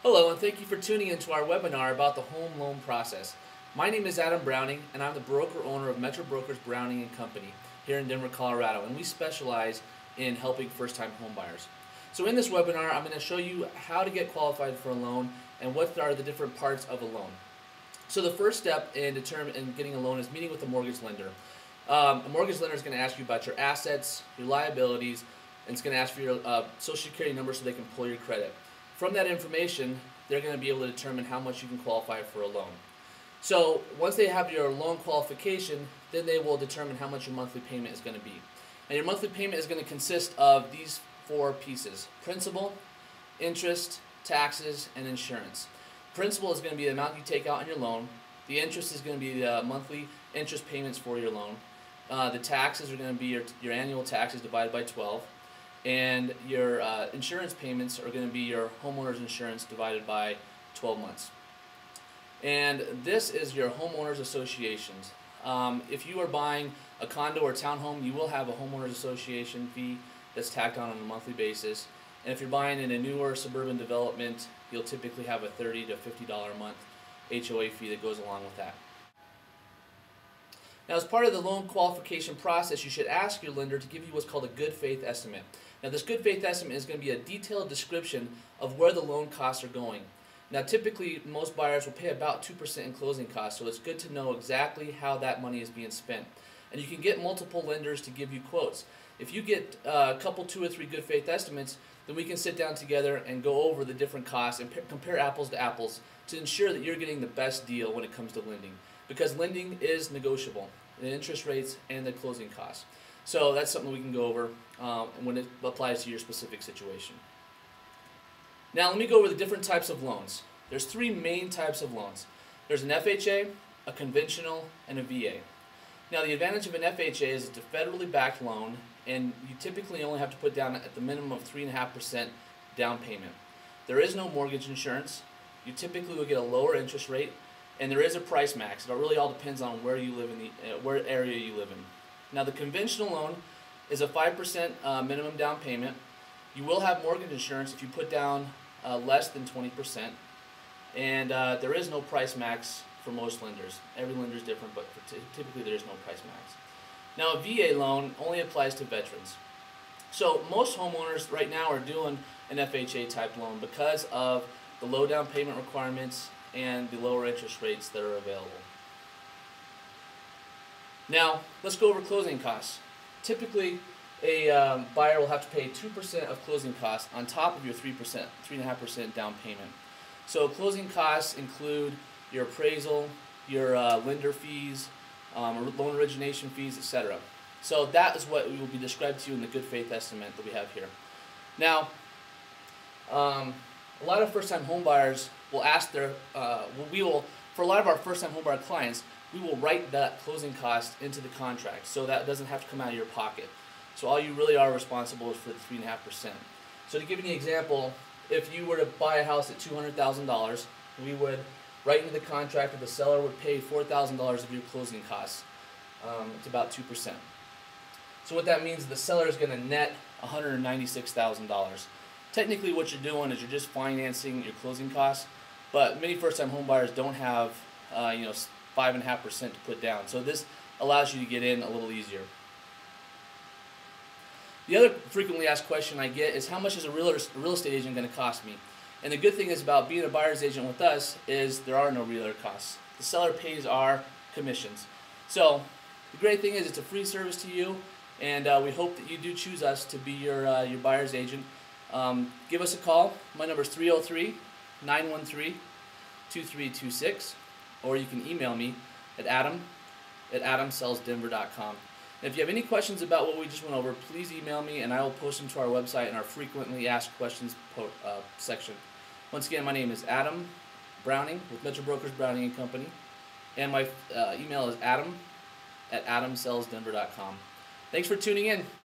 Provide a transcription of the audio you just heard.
Hello, and thank you for tuning into our webinar about the home loan process. My name is Adam Browning, and I'm the broker-owner of Metro Brokers Browning & Company here in Denver, Colorado, and we specialize in helping first-time home buyers. So in this webinar, I'm going to show you how to get qualified for a loan and what are the different parts of a loan. So the first step in getting a loan is meeting with a mortgage lender. A mortgage lender is going to ask you about your assets, your liabilities, and it's going to ask for your social security number so they can pull your credit. From that information, they're going to be able to determine how much you can qualify for a loan. So once they have your loan qualification, then they will determine how much your monthly payment is going to be. And your monthly payment is going to consist of these four pieces: principal, interest, taxes, and insurance. Principal is going to be the amount you take out on your loan. The interest is going to be the monthly interest payments for your loan. The taxes are going to be your annual taxes divided by 12. And your insurance payments are going to be your homeowner's insurance divided by 12 months. And this is your homeowners associations. If you are buying a condo or townhome, you will have a homeowners association fee that's tacked on a monthly basis. And if you're buying in a newer suburban development, you'll typically have a $30 to $50 a month HOA fee that goes along with that. Now, as part of the loan qualification process, you should ask your lender to give you what's called a good faith estimate. Now, this good faith estimate is going to be a detailed description of where the loan costs are going. Now, typically, most buyers will pay about 2% in closing costs, so it's good to know exactly how that money is being spent. And you can get multiple lenders to give you quotes. If you get a couple, 2 or 3 good faith estimates, then we can sit down together and go over the different costs and compare apples to apples to ensure that you're getting the best deal when it comes to lending. Because lending is negotiable, the interest rates and the closing costs. So that's something we can go over when it applies to your specific situation. Now let me go over the different types of loans. There's 3 main types of loans. There's an FHA, a conventional, and a VA. Now the advantage of an FHA is it's a federally backed loan, and you typically only have to put down at the minimum of 3.5% down payment. There is no mortgage insurance. You typically will get a lower interest rate, and there is a price max. It really all depends on where you live in where area you live in. Now the conventional loan is a 5% minimum down payment. You will have mortgage insurance if you put down less than 20%, and there is no price max for most lenders. Every lender is different, but typically there is no price max. Now a VA loan only applies to veterans. So most homeowners right now are doing an FHA type loan because of the low down payment requirements and the lower interest rates that are available. Now, let's go over closing costs. Typically, a buyer will have to pay 2% of closing costs on top of your 3.5% down payment. So closing costs include your appraisal, your lender fees, loan origination fees, etc. So that is what will be described to you in the good faith estimate that we have here. Now, a lot of first-time home buyers will ask for a lot of our first-time home buyer clients, we will write that closing cost into the contract so that doesn't have to come out of your pocket. So all you really are responsible is for the 3.5%. So to give you an example, if you were to buy a house at $200,000, we would write into the contract that the seller would pay $4,000 of your closing costs. It's about 2%. So what that means is the seller is going to net $196,000. Technically what you're doing is you're just financing your closing costs, but many first-time home buyers don't have 5.5% to put down. So this allows you to get in a little easier. The other frequently asked question I get is how much is a real estate agent going to cost me? And the good thing is about being a buyer's agent with us is there are no realtor costs. The seller pays our commissions. So the great thing is it's a free service to you, and we hope that you do choose us to be your buyer's agent. Give us a call. My number is 303-913-2326, or you can email me at adam@adamsellsdenver.com. And if you have any questions about what we just went over, please email me, and I will post them to our website in our frequently asked questions section. Once again, my name is Adam Browning with Metro Brokers Browning & Company, and my email is adam@adamsellsdenver.com. Thanks for tuning in.